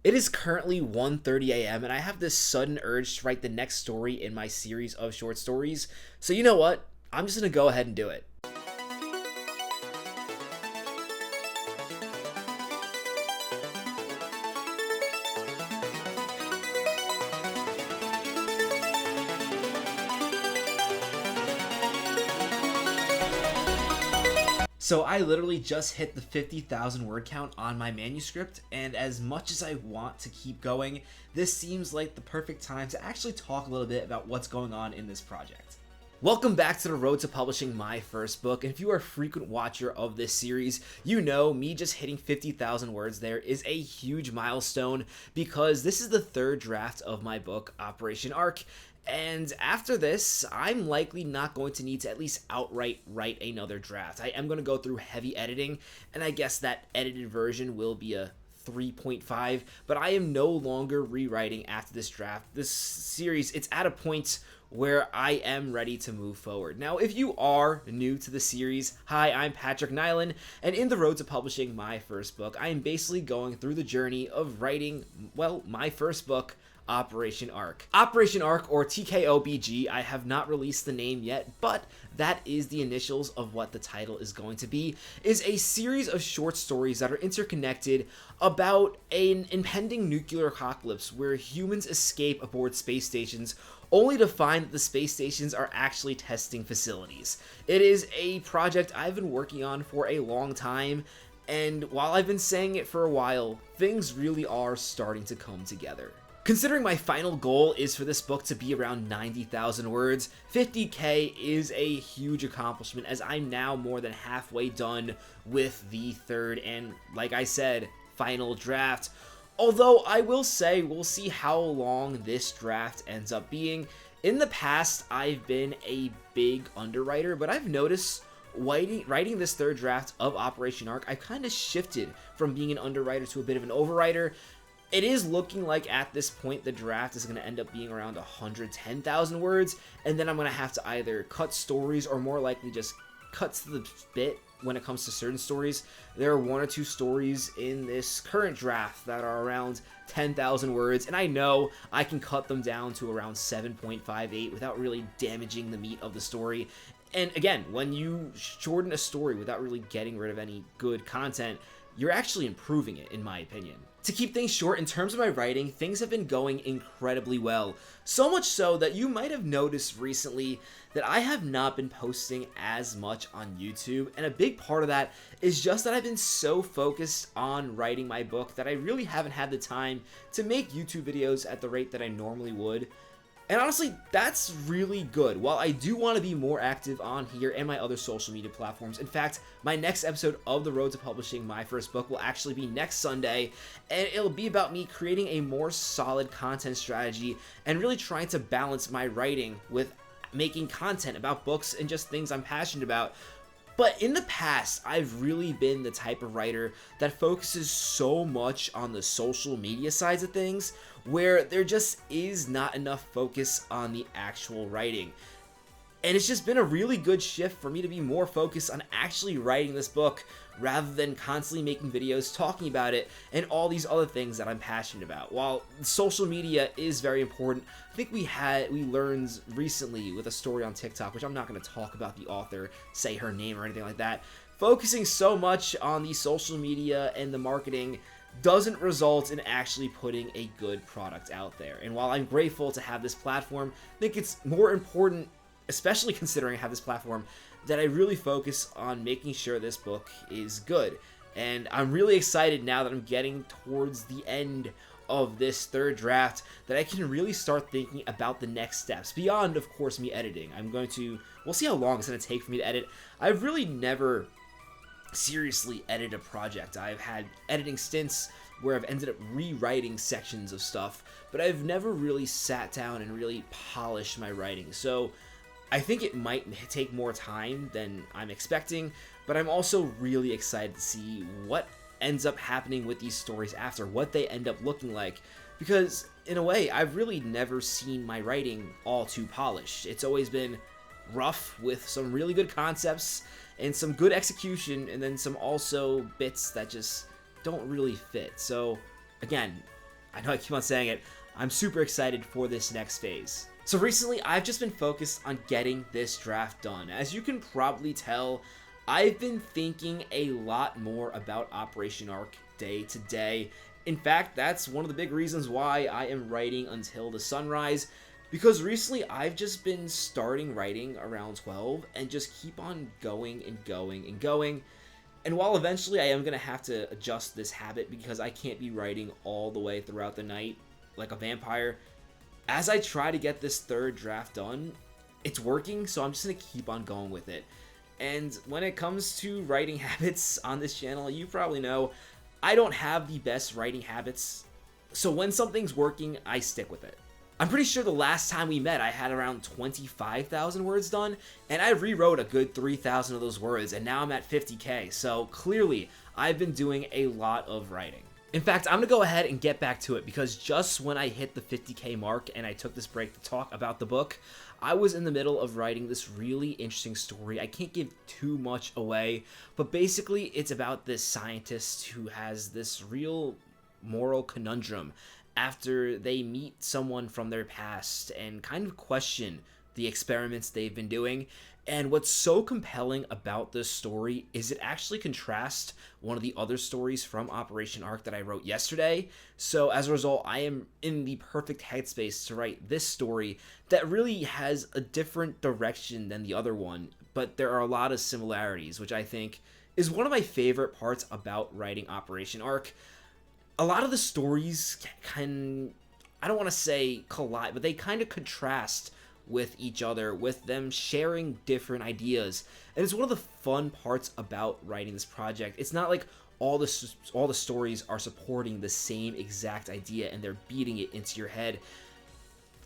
It is currently 1:30 a.m. and I have this sudden urge to write the next story in my series of short stories. So you know what? I'm just going to go ahead and do it. So I literally just hit the 50,000 word count on my manuscript, and as much as I want to keep going, this seems like the perfect time to actually talk a little bit about what's going on in this project. Welcome back to the road to publishing my first book, and if you are a frequent watcher of this series, you know me just hitting 50,000 words there is a huge milestone because this is the third draft of my book, Operation Arc, and after this, I'm likely not going to need to at least outright write another draft. I am going to go through heavy editing, and I guess that edited version will be a 3.5, but I am no longer rewriting after this draft. This series, it's at a point where I am ready to move forward. Now, if you are new to the series, hi, I'm Patrick Nyland, and in the road to publishing my first book, I am basically going through the journey of writing, well, my first book, Operation Arc. Operation Arc, or TKOBG, I have not released the name yet, but that is the initials of what the title is going to be, is a series of short stories that are interconnected about an impending nuclear apocalypse where humans escape aboard space stations only to find that the space stations are actually testing facilities. It is a project I've been working on for a long time, and while I've been saying it for a while, things really are starting to come together. Considering my final goal is for this book to be around 90,000 words, 50k is a huge accomplishment as I'm now more than halfway done with the third and, like I said, final draft. Although I will say we'll see how long this draft ends up being. In the past, I've been a big underwriter, but I've noticed writing this third draft of Operation Arc, I've kind of shifted from being an underwriter to a bit of an overwriter. It is looking like at this point the draft is going to end up being around 110,000 words, and then I'm going to have to either cut stories or more likely just cut to the bit when it comes to certain stories. There are one or two stories in this current draft that are around 10,000 words, and I know I can cut them down to around 7.58 without really damaging the meat of the story. And again, when you shorten a story without really getting rid of any good content, you're actually improving it, in my opinion. To keep things short, in terms of my writing, things have been going incredibly well. So much so that you might have noticed recently that I have not been posting as much on YouTube, and a big part of that is just that I've been so focused on writing my book that I really haven't had the time to make YouTube videos at the rate that I normally would. And honestly, that's really good. While I do want to be more active on here and my other social media platforms, in fact, my next episode of The Road to Publishing my first book will actually be next Sunday, and it'll be about me creating a more solid content strategy and really trying to balance my writing with making content about books and just things I'm passionate about. But in the past, I've really been the type of writer that focuses so much on the social media sides of things, where there just is not enough focus on the actual writing. And it's just been a really good shift for me to be more focused on actually writing this book rather than constantly making videos talking about it and all these other things that I'm passionate about. While social media is very important, I think we learned recently with a story on TikTok, which I'm not going to talk about the author, say her name or anything like that, focusing so much on the social media and the marketing doesn't result in actually putting a good product out there. And while I'm grateful to have this platform, I think it's more important, especially considering I have this platform, that I really focus on making sure this book is good. And I'm really excited now that I'm getting towards the end of this third draft that I can really start thinking about the next steps beyond, of course, me editing. We'll see how long it's going to take for me to edit. I've really never seriously edited a project. I've had editing stints where I've ended up rewriting sections of stuff, but I've never really sat down and really polished my writing. So I think it might take more time than I'm expecting, but I'm also really excited to see what ends up happening with these stories after, what they end up looking like, because in a way, I've really never seen my writing all too polished. It's always been rough with some really good concepts and some good execution, and then some also bits that just don't really fit. So again, I know I keep on saying it, I'm super excited for this next phase. So recently, I've just been focused on getting this draft done. As you can probably tell, I've been thinking a lot more about Operation Arc day to day. In fact, that's one of the big reasons why I am writing until the sunrise, because recently I've just been starting writing around 12 and just keep on going and going and going. And while eventually I am going to have to adjust this habit because I can't be writing all the way throughout the night like a vampire, as I try to get this third draft done, it's working, so I'm just going to keep on going with it. And when it comes to writing habits on this channel, you probably know I don't have the best writing habits, so when something's working, I stick with it. I'm pretty sure the last time we met, I had around 25,000 words done, and I rewrote a good 3,000 of those words, and now I'm at 50k, so clearly, I've been doing a lot of writing. In fact, I'm going to go ahead and get back to it, because just when I hit the 50k mark and I took this break to talk about the book, I was in the middle of writing this really interesting story. I can't give too much away, but basically it's about this scientist who has this real moral conundrum after they meet someone from their past and kind of question the experiments they've been doing. And what's so compelling about this story is it actually contrasts one of the other stories from Operation Arc that I wrote yesterday. So as a result, I am in the perfect headspace to write this story that really has a different direction than the other one, but there are a lot of similarities, which I think is one of my favorite parts about writing Operation Arc. A lot of the stories can, I don't want to say collide, but they kind of contrast with each other, with them sharing different ideas. And it's one of the fun parts about writing this project. It's not like all the stories are supporting the same exact idea and they're beating it into your head.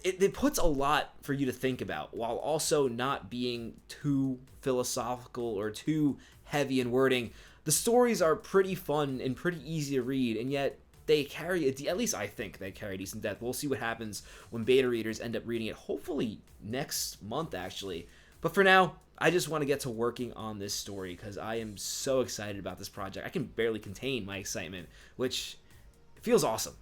It puts a lot for you to think about while also not being too philosophical or too heavy in wording. The stories are pretty fun and pretty easy to read, and yet they carry at least I think they carry a decent depth. We'll see what happens when beta readers end up reading it, hopefully next month actually. But for now, I just want to get to working on this story because I am so excited about this project. I can barely contain my excitement, which feels awesome.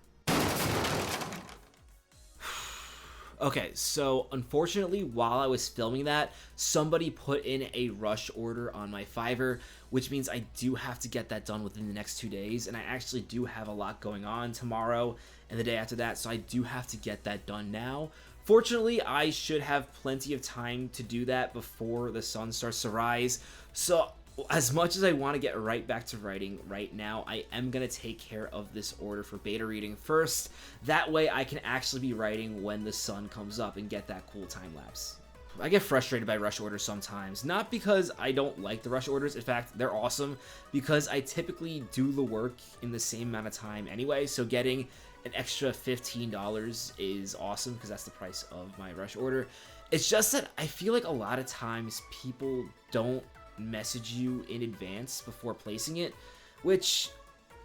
Okay, so unfortunately, while I was filming that, somebody put in a rush order on my Fiverr, which means I do have to get that done within the next 2 days, and I actually do have a lot going on tomorrow and the day after that, so I do have to get that done now. Fortunately, I should have plenty of time to do that before the sun starts to rise, so as much as I want to get right back to writing right now, I am going to take care of this order for beta reading first. That way I can actually be writing when the sun comes up and get that cool time lapse. I get frustrated by rush orders sometimes, not because I don't like the rush orders. In fact, they're awesome because I typically do the work in the same amount of time anyway, so getting an extra $15 is awesome because that's the price of my rush order. It's just that I feel like a lot of times people don't message you in advance before placing it, which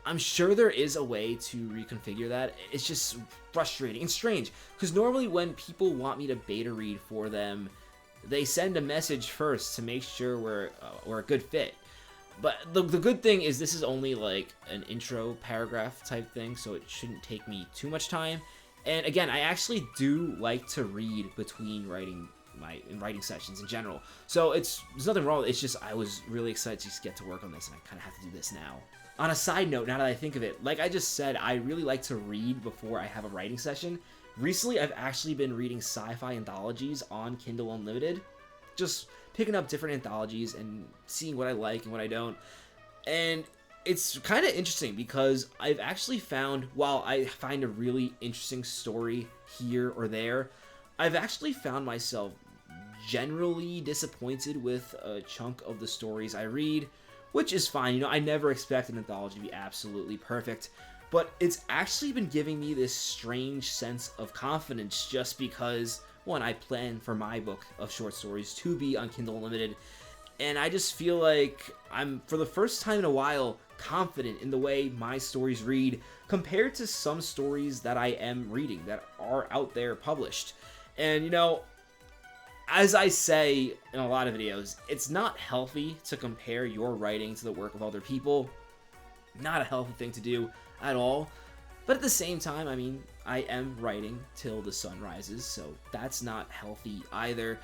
I'm sure there is a way to reconfigure that. It's just frustrating and strange because normally when people want me to beta read for them, they send a message first to make sure we're a good fit. But the good thing is this is only like an intro paragraph type thing, so it shouldn't take me too much time. And again, I actually do like to read between writing sessions in general, so there's nothing wrong with it. It's just I was really excited to just get to work on this, and I kind of have to do this now. On a side note, now that I think of it, like I just said, I really like to read before I have a writing session. Recently, I've actually been reading sci-fi anthologies on Kindle Unlimited, just picking up different anthologies and seeing what I like and what I don't. And it's kind of interesting because I've actually found, while I find a really interesting story here or there, I've actually found myself generally disappointed with a chunk of the stories I read, which is fine. You know, I never expect an anthology to be absolutely perfect, but it's actually been giving me this strange sense of confidence just because, one, I plan for my book of short stories to be on Kindle Unlimited, and I just feel like I'm, for the first time in a while, confident in the way my stories read compared to some stories that I am reading that are out there published. And, you know, as I say in a lot of videos, it's not healthy to compare your writing to the work of other people. Not a healthy thing to do at all. But at the same time, I mean, I am writing till the sun rises, so that's not healthy either.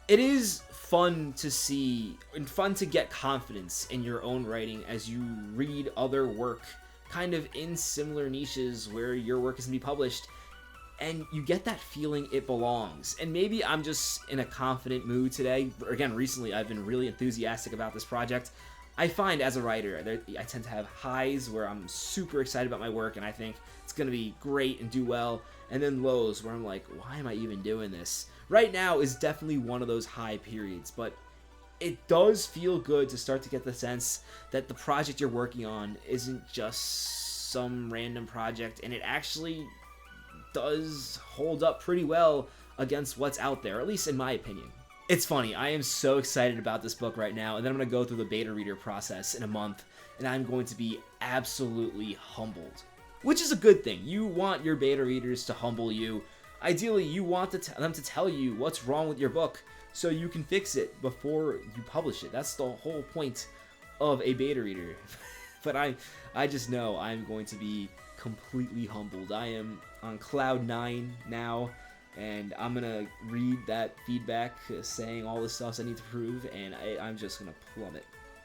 It is fun to see and fun to get confidence in your own writing as you read other work kind of in similar niches where your work is going to be published, and you get that feeling it belongs. And maybe I'm just in a confident mood today. Again, recently I've been really enthusiastic about this project. I find as a writer, I tend to have highs where I'm super excited about my work and I think it's going to be great and do well, and then lows where I'm like, why am I even doing this? Right now is definitely one of those high periods, but it does feel good to start to get the sense that the project you're working on isn't just some random project, and it actually does hold up pretty well against what's out there, at least in my opinion. It's funny, I am so excited about this book right now, and then I'm going to go through the beta reader process in a month, and I'm going to be absolutely humbled. Which is a good thing. You want your beta readers to humble you. Ideally, you want them to tell you what's wrong with your book so you can fix it before you publish it. That's the whole point of a beta reader. But I just know I'm going to be completely humbled. I am on cloud 9 now, and I'm gonna read that feedback saying all the stuff I need to prove, and I'm just gonna plummet.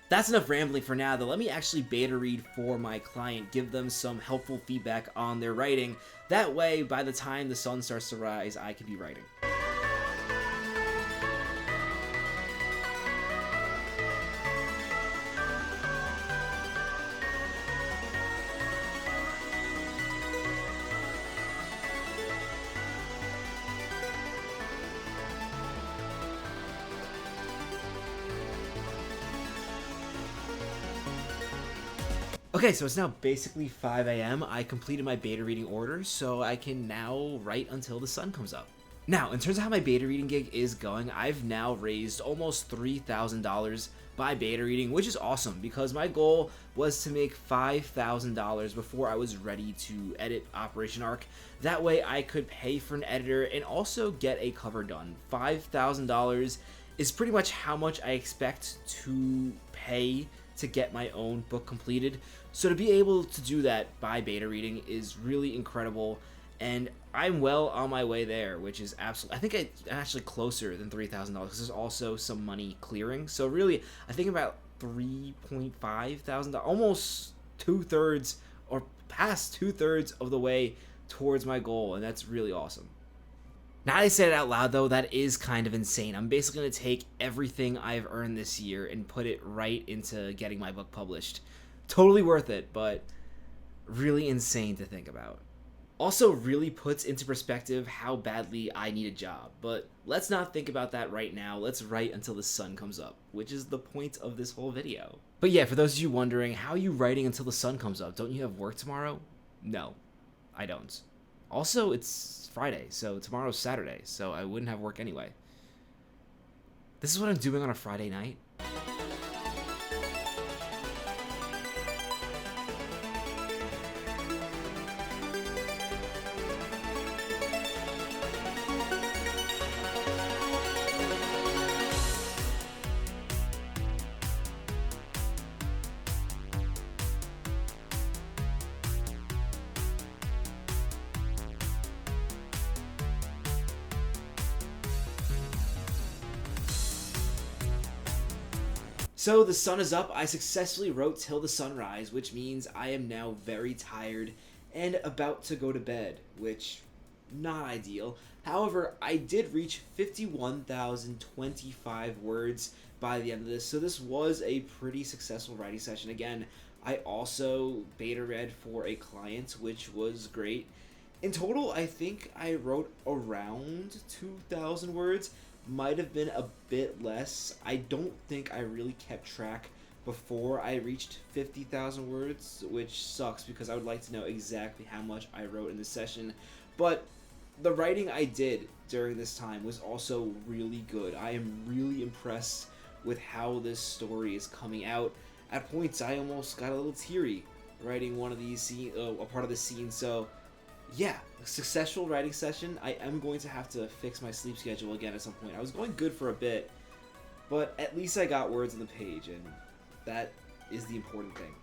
That's enough rambling for now, though. Let me actually beta read for my client, give them some helpful feedback on their writing. That way, by the time the sun starts to rise, I can be writing. Okay, so it's now basically 5 a.m. I completed my beta reading order, so I can now write until the sun comes up. Now, in terms of how my beta reading gig is going, I've now raised almost $3,000 by beta reading, which is awesome because my goal was to make $5,000 before I was ready to edit Operation Arc. That way I could pay for an editor and also get a cover done. $5,000 is pretty much how much I expect to pay to get my own book completed. So to be able to do that by beta reading is really incredible, and I'm well on my way there, which is absolutely, I think I'm actually closer than $3,000 because there's also some money clearing. So really, I think about $3.5 thousand, almost 2/3 or past 2/3 of the way towards my goal, and that's really awesome. Now that I said it out loud, though, that is kind of insane. I'm basically going to take everything I've earned this year and put it right into getting my book published. Totally worth it, but really insane to think about. Also really puts into perspective how badly I need a job, but let's not think about that right now. Let's write until the sun comes up, which is the point of this whole video. But yeah, for those of you wondering, how are you writing until the sun comes up? Don't you have work tomorrow? No, I don't. Also, it's Friday, so tomorrow's Saturday, so I wouldn't have work anyway. This is what I'm doing on a Friday night? So the sun is up. I successfully wrote Till the Sunrise, which means I am now very tired and about to go to bed, which not ideal. However, I did reach 51,025 words by the end of this, so this was a pretty successful writing session. Again, I also beta read for a client, which was great. In total, I think I wrote around 2,000 words. Might have been a bit less. I don't think I really kept track before I reached 50,000 words, which sucks because I would like to know exactly how much I wrote in this session. But the writing I did during this time was also really good. I am really impressed with how this story is coming out. At points, I almost got a little teary writing one of these a part of the scene. So yeah, a successful writing session. I am going to have to fix my sleep schedule again at some point. I was going good for a bit, but at least I got words on the page, and that is the important thing.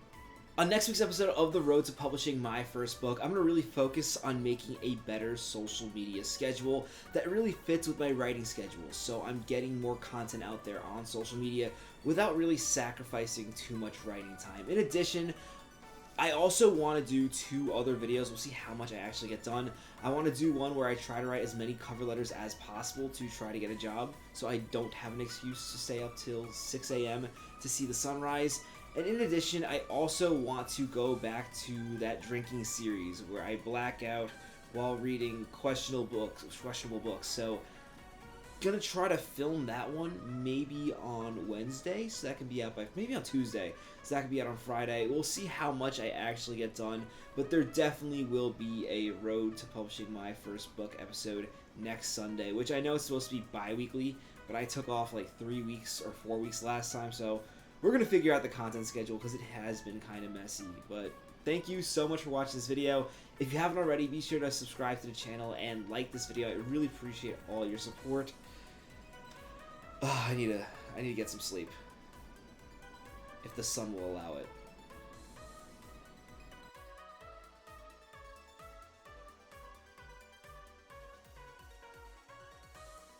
On next week's episode of The Road to Publishing My First Book, I'm going to really focus on making a better social media schedule that really fits with my writing schedule, so I'm getting more content out there on social media without really sacrificing too much writing time. In addition, I also want to do 2 other videos. We'll see how much I actually get done. I want to do one where I try to write as many cover letters as possible to try to get a job, so I don't have an excuse to stay up till 6 a.m. to see the sunrise. And in addition, I also want to go back to that drinking series where I black out while reading questionable books. So, gonna try to film that one maybe on Wednesday, so that can be out by maybe on Tuesday, so that can be out on Friday. We'll see how much I actually get done, but there definitely will be a Road to Publishing My First Book episode next Sunday, which I know is supposed to be bi-weekly, but I took off like 3 weeks or 4 weeks last time, so we're going to figure out the content schedule because it has been kind of messy. But thank you so much for watching this video. If you haven't already, be sure to subscribe to the channel and like this video. I really appreciate all your support. I need to get some sleep, if the sun will allow it.